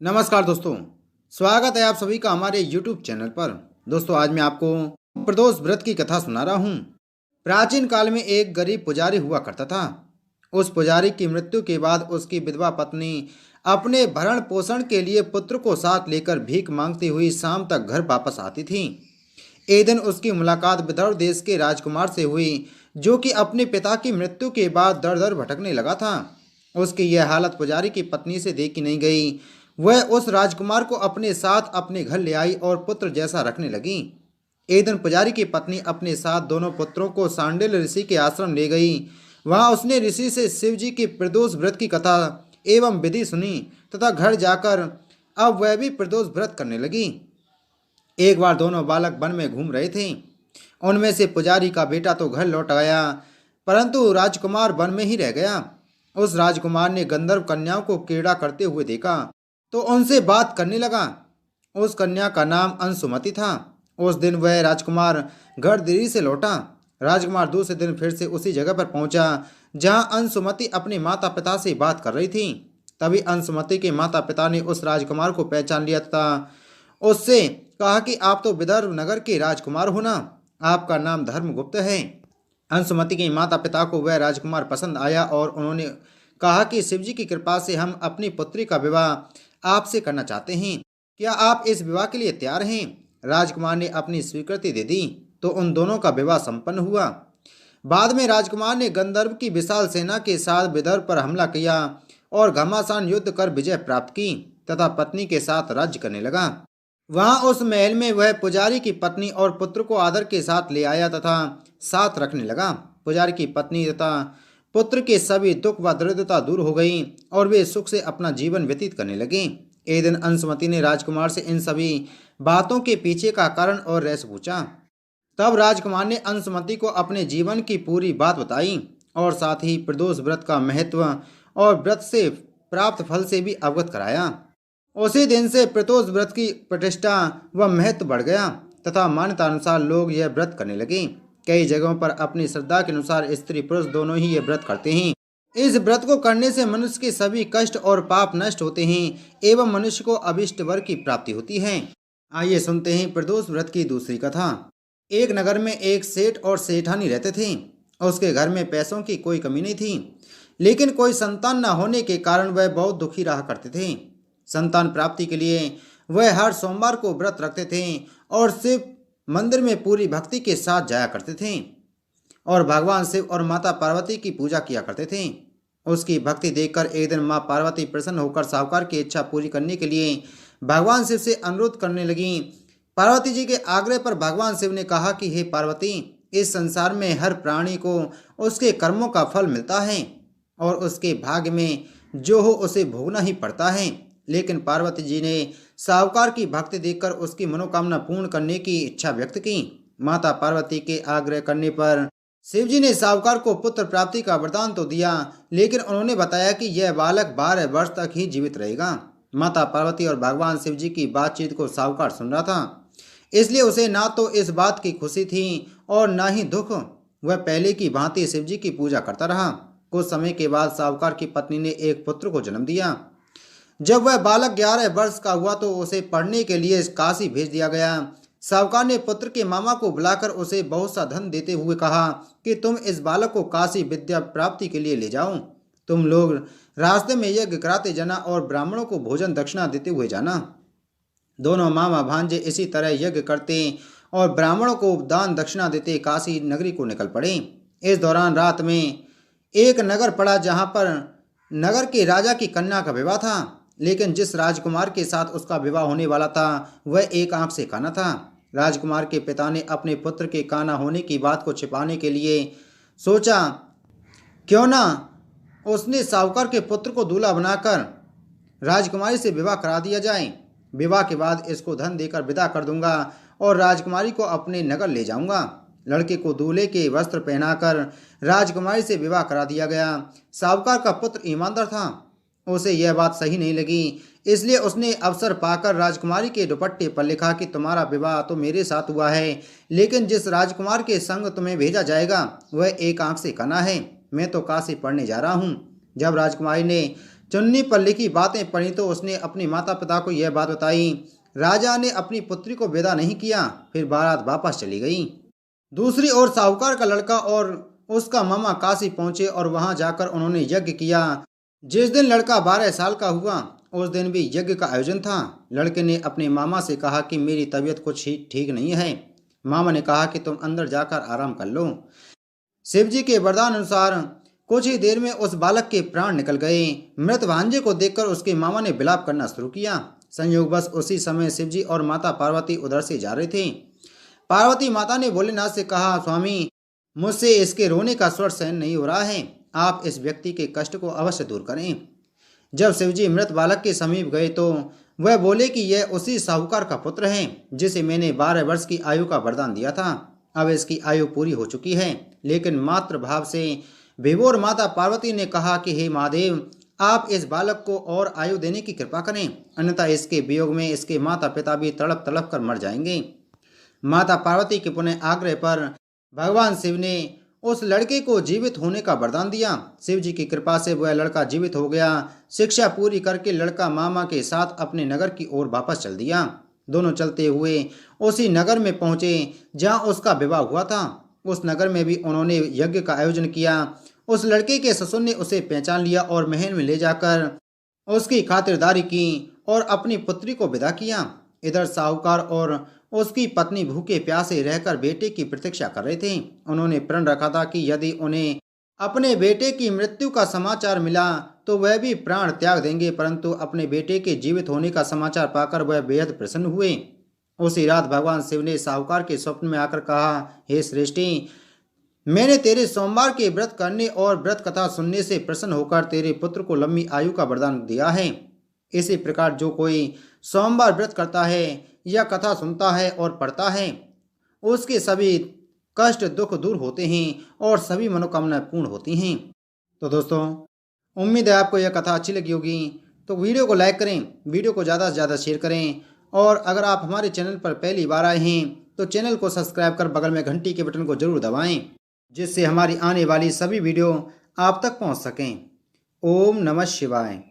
नमस्कार दोस्तों। स्वागत है आप सभी का हमारे YouTube चैनल पर। दोस्तों, आज मैं आपको प्रदोष व्रत की कथा सुना रहा हूँ। प्राचीन काल में एक गरीब पुजारी हुआ करता था। उस पुजारी की मृत्यु के बाद उसकी विधवा पत्नी अपने भरण पोषण के लिए पुत्र को साथ लेकर भीख मांगती हुई शाम तक घर वापस आती थी। एक दिन उसकी मुलाकात विदर्भ देश के राजकुमार से हुई, जो कि अपने पिता की मृत्यु के बाद दर दर भटकने लगा था। उसकी यह हालत पुजारी की पत्नी से देखी नहीं गई। वह उस राजकुमार को अपने साथ अपने घर ले आई और पुत्र जैसा रखने लगी। एक दिन पुजारी की पत्नी अपने साथ दोनों पुत्रों को सांडिल्य ऋषि के आश्रम ले गई। वहां उसने ऋषि से शिव जी के प्रदोष व्रत की कथा एवं विधि सुनी तथा घर जाकर अब वह भी प्रदोष व्रत करने लगी। एक बार दोनों बालक वन में घूम रहे थे। उनमें से पुजारी का बेटा तो घर लौट आया, परंतु राजकुमार वन में ही रह गया। उस राजकुमार ने गंधर्व कन्याओं को क्रीड़ा करते हुए देखा तो उनसे बात करने लगा। उस कन्या का नाम अंशुमति था। उस दिन वह राजकुमार घर देरी से लौटा। राजकुमार दूसरे दिन फिर से उसी जगह पर पहुंचा जहां अंशुमति अपने माता पिता से बात कर रही थी। तभी अंशुमति के माता पिता ने उस राजकुमार को पहचान लिया था। उससे कहा कि आप तो विदर्भ नगर के राजकुमार हो ना, आपका नाम धर्मगुप्त है। अंशुमति के माता पिता को वह राजकुमार पसंद आया और उन्होंने कहा कि शिवजी की कृपा से हम अपनी पुत्री का विवाह आपसे करना चाहते हैं। क्या आप इस विवाह के लिए तैयार हैं? राजकुमार ने अपनी स्वीकृति दे दी तो उन दोनों का विवाह संपन्न हुआ। बाद में राजकुमार ने गंधर्व की विशाल सेना के साथ विदर्भ पर हमला किया और घमासान युद्ध कर विजय प्राप्त की तथा पत्नी के साथ राज्य करने लगा। वहां उस महल में वह पुजारी की पत्नी और पुत्र को आदर के साथ ले आया तथा साथ रखने लगा। पुजारी की पत्नी तथा पुत्र के सभी दुख व दरिद्रता दूर हो गई और वे सुख से अपना जीवन व्यतीत करने लगे। एक दिन अंशुमति ने राजकुमार से इन सभी बातों के पीछे का कारण और रहस्य पूछा। तब राजकुमार ने अंशुमति को अपने जीवन की पूरी बात बताई और साथ ही प्रदोष व्रत का महत्व और व्रत से प्राप्त फल से भी अवगत कराया। उसी दिन से प्रदोष व्रत की प्रतिष्ठा व महत्व बढ़ गया तथा मान्यता अनुसार लोग यह व्रत करने लगे। कई जगहों पर अपनी श्रद्धा के अनुसार स्त्री पुरुष दोनों ही ये व्रत करते हैं। इस व्रत को करने से मनुष्य के सभी कष्ट और पाप नष्ट होते हैं एवं मनुष्य को अभिष्ट वर की प्राप्ति होती है। आइए सुनते हैं प्रदोष व्रत की दूसरी कथा। एक नगर में एक सेठ और सेठानी रहते थे। उसके घर में पैसों की कोई कमी नहीं थी, लेकिन कोई संतान न होने के कारण वह बहुत दुखी रहा करते थे। संतान प्राप्ति के लिए वह हर सोमवार को व्रत रखते थे और शिव मंदिर में पूरी भक्ति के साथ जाया करते थे और भगवान शिव और माता पार्वती की पूजा किया करते थे। उसकी भक्ति देखकर एक दिन माँ पार्वती प्रसन्न होकर साहूकार की इच्छा पूरी करने के लिए भगवान शिव से अनुरोध करने लगी। पार्वती जी के आग्रह पर भगवान शिव ने कहा कि हे पार्वती, इस संसार में हर प्राणी को उसके कर्मों का फल मिलता है और उसके भाग्य में जो हो उसे भोगना ही पड़ता है। लेकिन पार्वती जी ने साहूकार की भक्ति देखकर उसकी मनोकामना पूर्ण करने की इच्छा व्यक्त की। माता पार्वती के आग्रह करने पर शिव जी ने साहूकार को पुत्र प्राप्ति का वरदान तो दिया, लेकिन उन्होंने बताया कि यह बालक 12 वर्ष तक ही जीवित रहेगा। माता पार्वती और भगवान शिव जी की बातचीत को साहूकार सुन रहा था, इसलिए उसे ना तो इस बात की खुशी थी और ना ही दुख। वह पहले की भांति शिव जी की पूजा करता रहा। कुछ समय के बाद साहूकार की पत्नी ने एक पुत्र को जन्म दिया। जब वह बालक 11 वर्ष का हुआ तो उसे पढ़ने के लिए काशी भेज दिया गया। साहूकार ने पुत्र के मामा को बुलाकर उसे बहुत सा धन देते हुए कहा कि तुम इस बालक को काशी विद्या प्राप्ति के लिए ले जाओ। तुम लोग रास्ते में यज्ञ कराते जाना और ब्राह्मणों को भोजन दक्षिणा देते हुए जाना। दोनों मामा भांजे इसी तरह यज्ञ करते और ब्राह्मणों को दान दक्षिणा देते काशी नगरी को निकल पड़े। इस दौरान रात में एक नगर पड़ा जहां पर नगर के राजा की कन्या का विवाह था, लेकिन जिस राजकुमार के साथ उसका विवाह होने वाला था वह एक आंख से काना था। राजकुमार के पिता ने अपने पुत्र के काना होने की बात को छिपाने के लिए सोचा क्यों ना उसने साहूकार के पुत्र को दूल्हा बनाकर राजकुमारी से विवाह करा दिया जाए। विवाह के बाद इसको धन देकर विदा कर दूंगा और राजकुमारी को अपने नगर ले जाऊंगा। लड़के को दूल्हे के वस्त्र पहनाकर राजकुमारी से विवाह करा दिया गया। साहूकार का पुत्र ईमानदार था, उसे यह बात सही नहीं लगी, इसलिए उसने अवसर पाकर राजकुमारी के दुपट्टे पर लिखा कि तुम्हारा विवाह तो मेरे साथ हुआ है, लेकिन जिस राजकुमार के संग तुम्हें भेजा जाएगा वह एक आंख से काना है। मैं तो काशी पढ़ने जा रहा हूँ। जब राजकुमारी ने चुन्नी पर लिखी बातें पढ़ी तो उसने अपने माता पिता को यह बात बताई। राजा ने अपनी पुत्री को विदा नहीं किया, फिर बारात वापस चली गई। दूसरी ओर साहूकार का लड़का और उसका मामा काशी पहुंचे और वहां जाकर उन्होंने यज्ञ किया। जिस दिन लड़का 12 साल का हुआ उस दिन भी यज्ञ का आयोजन था। लड़के ने अपने मामा से कहा कि मेरी तबीयत कुछ ही ठीक नहीं है। मामा ने कहा कि तुम अंदर जाकर आराम कर लो। शिवजी के वरदान अनुसार कुछ ही देर में उस बालक के प्राण निकल गए। मृत भांजे को देखकर उसके मामा ने विलाप करना शुरू किया। संयोगवश उसी समय शिवजी और माता पार्वती उधर से जा रहे थे। पार्वती माता ने भोलेनाथ से कहा, स्वामी, मुझसे इसके रोने का स्वर सहन नहीं हो रहा है, आप इस व्यक्ति के कष्ट को अवश्य दूर करें। जब शिवजी मृत बालक के समीप गए तो वह बोले कि यह उसी साहूकार का पुत्र है जिसे मैंने 12 वर्ष की आयु का वरदान दिया था। अब इसकी आयु पूरी हो चुकी है। लेकिन मातृ भाव से विभोर माता पार्वती ने कहा कि हे महादेव, आप इस बालक को और आयु देने की कृपा करें, अन्यथा इसके वियोग में इसके माता पिता भी तड़प तड़प कर मर जाएंगे। माता पार्वती के पुनः आग्रह पर भगवान शिव ने उस लड़के को जीवित होने का वरदान दिया। शिव जी की कृपा से वह लड़का जीवित हो गया। शिक्षा पूरी करके लड़का मामा के साथ अपने नगर की ओर वापस चल दिया। दोनों चलते हुए उसी नगर में पहुंचे जहां उसका विवाह हुआ था। उस नगर में भी उन्होंने यज्ञ का आयोजन किया। उस लड़के के ससुर ने उसे पहचान लिया और महल में ले जाकर उसकी खातिरदारी की और अपनी पुत्री को विदा किया। इधर साहूकार और उसकी पत्नी भूखे प्यासे रहकर बेटे की प्रतीक्षा कर रहे थे। उन्होंने प्रण रखा था कि यदि उन्हें अपने बेटे की मृत्यु का समाचार मिला तो वह भी प्राण त्याग देंगे, परंतु अपने बेटे के जीवित होने का समाचार पाकर वह बेहद प्रसन्न हुए। उसी रात भगवान शिव ने साहूकार के स्वप्न में आकर कहा, हे श्रेष्ठी, मैंने तेरे सोमवार के व्रत करने और व्रत कथा सुनने से प्रसन्न होकर तेरे पुत्र को लंबी आयु का वरदान दिया है। इसी प्रकार जो कोई सोमवार व्रत करता है या कथा सुनता है और पढ़ता है, उसके सभी कष्ट दुख दूर होते हैं और सभी मनोकामनाएं पूर्ण होती हैं। तो दोस्तों, उम्मीद है आपको यह कथा अच्छी लगी होगी। तो वीडियो को लाइक करें, वीडियो को ज़्यादा से ज़्यादा शेयर करें, और अगर आप हमारे चैनल पर पहली बार आए हैं तो चैनल को सब्सक्राइब कर बगल में घंटी के बटन को जरूर दबाएं, जिससे हमारी आने वाली सभी वीडियो आप तक पहुंच सकें। ओम नमः शिवाय।